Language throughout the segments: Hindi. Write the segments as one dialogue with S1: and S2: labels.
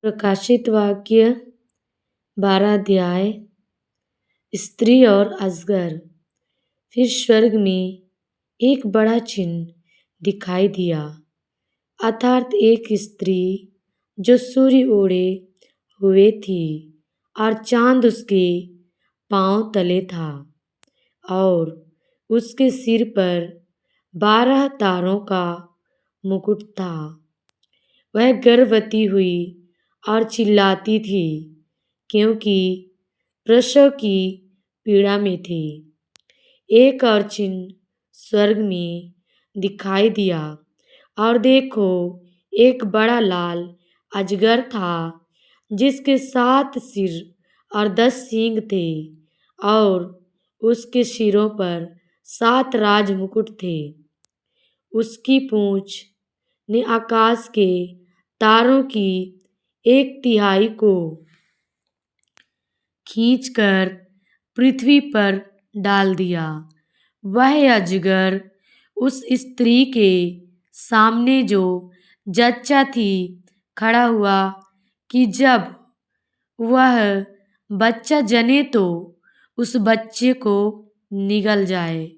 S1: प्रकाशित वाक्य 12 अध्याय। स्त्री और अजगर। फिर स्वर्ग में एक बड़ा चिन्ह दिखाई दिया, अर्थात एक स्त्री जो सूर्य ओढ़े हुए थी और चांद उसके पांव तले था, और उसके सिर पर 12 तारों का मुकुट था। वह गर्भवती हुई और चिल्लाती थी, क्योंकि प्रसव की पीड़ा में थी। एक और चिन्ह स्वर्ग में दिखाई दिया, और देखो, एक बड़ा लाल अजगर था, जिसके 7 सिर और 10 सींग थे, और उसके सिरों पर 7 राज मुकुट थे। उसकी पूंछ ने आकाश के तारों की 1/3 को खींचकर पृथ्वी पर डाल दिया। वह अजगर उस स्त्री के सामने जो जच्चा थी खड़ा हुआ कि जब वह बच्चा जने तो उस बच्चे को निगल जाए।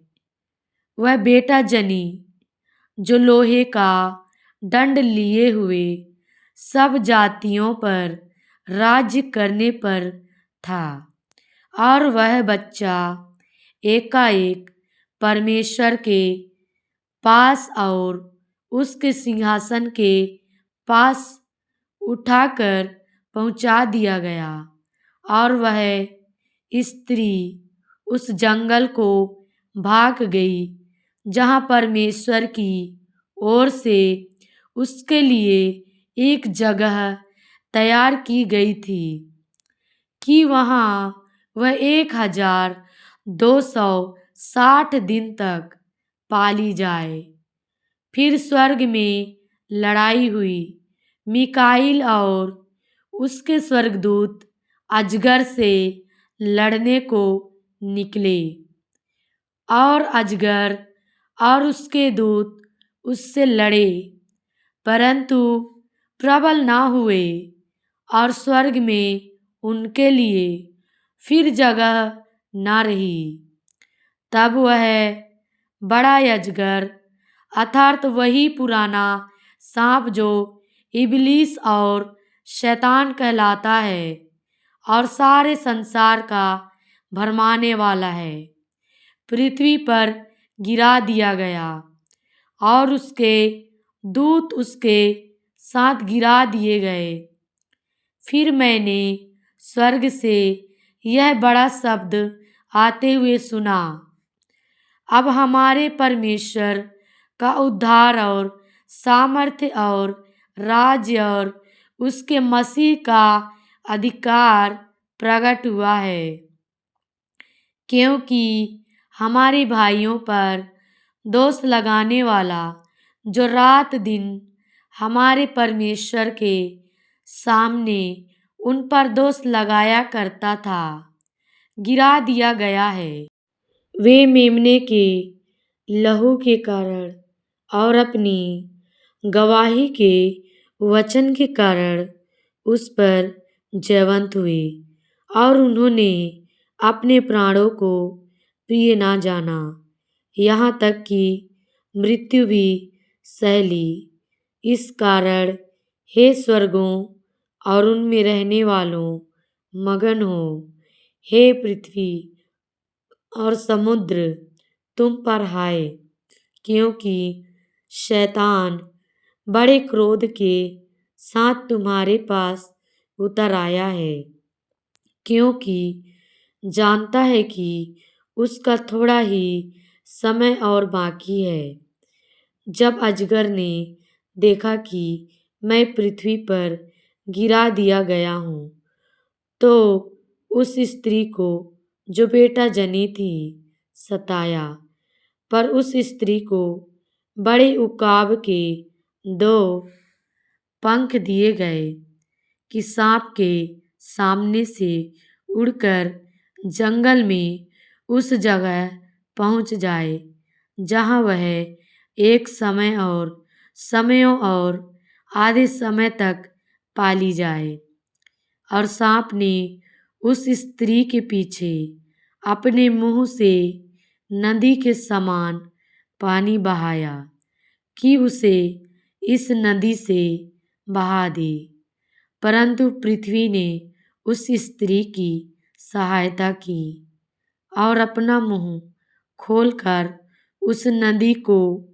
S1: वह बेटा जनी, जो लोहे का दंड लिए हुए सब जातियों पर राज्य करने पर था, और वह बच्चा एकाएक परमेश्वर के पास और उसके सिंहासन के पास उठाकर पहुंचा दिया गया, और वह स्त्री उस जंगल को भाग गई जहां परमेश्वर की ओर से उसके लिए एक जगह तैयार की गई थी, कि वहां वह 1260 दिन तक पाली जाए। फिर स्वर्ग में लड़ाई हुई। मिकाईल और उसके स्वर्गदूत अजगर से लड़ने को निकले, और अजगर और उसके दूत उससे लड़े, परंतु प्रबल ना हुए, और स्वर्ग में उनके लिए फिर जगह ना रही। तब वह बड़ा अजगर, अर्थात वही पुराना सांप जो इबलीस और शैतान कहलाता है और सारे संसार का भरमाने वाला है, पृथ्वी पर गिरा दिया गया, और उसके दूत उसके साथ गिरा दिए गए। फिर मैंने स्वर्ग से यह बड़ा शब्द आते हुए सुना, अब हमारे परमेश्वर का उद्धार और सामर्थ्य और राज्य और उसके मसीह का अधिकार प्रकट हुआ है, क्योंकि हमारे भाइयों पर दोष लगाने वाला, जो रात दिन हमारे परमेश्वर के सामने उन पर दोष लगाया करता था, गिरा दिया गया है। वे मेमने के लहू के कारण और अपनी गवाही के वचन के कारण उस पर जयवंत हुए, और उन्होंने अपने प्राणों को प्रिय ना जाना, यहाँ तक कि मृत्यु भी सह ली। इस कारण हे स्वर्गों और उनमें रहने वालों, मगन हो। हे पृथ्वी और समुद्र, तुम पर हाय, क्योंकि शैतान बड़े क्रोध के साथ तुम्हारे पास उतर आया है, क्योंकि जानता है कि उसका थोड़ा ही समय और बाकी है। जब अजगर ने देखा कि मैं पृथ्वी पर गिरा दिया गया हूँ, तो उस स्त्री को जो बेटा जनी थी सताया, पर उस स्त्री को बड़े उकाब के 2 पंख दिए गए कि सांप के सामने से उड़कर जंगल में उस जगह पहुंच जाए जहां वह एक समय और समयों और आधे समय तक पाली जाए। और सांप ने उस स्त्री के पीछे अपने मुंह से नदी के समान पानी बहाया कि उसे इस नदी से बहा दे। परंतु पृथ्वी ने उस स्त्री की सहायता की और अपना मुंह खोलकर उस नदी को,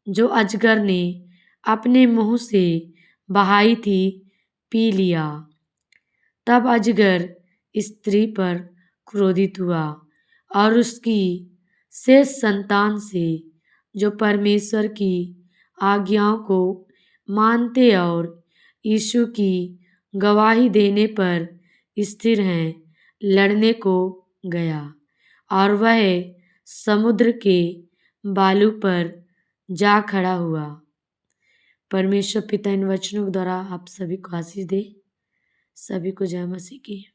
S1: जो अजगर ने अपने मुंह से बहाई थी, पी लिया। तब अजगर स्त्री पर क्रोधित हुआ और उसकी शेष संतान से, जो परमेश्वर की आज्ञाओं को मानते और यीशु की गवाही देने पर स्थिर हैं, लड़ने को गया। और वह समुद्र के बालू पर जा खड़ा हुआ। परमेश्वर पिता इन वचनों के द्वारा आप सभी को आशीष दे। सभी को जय मसीह की।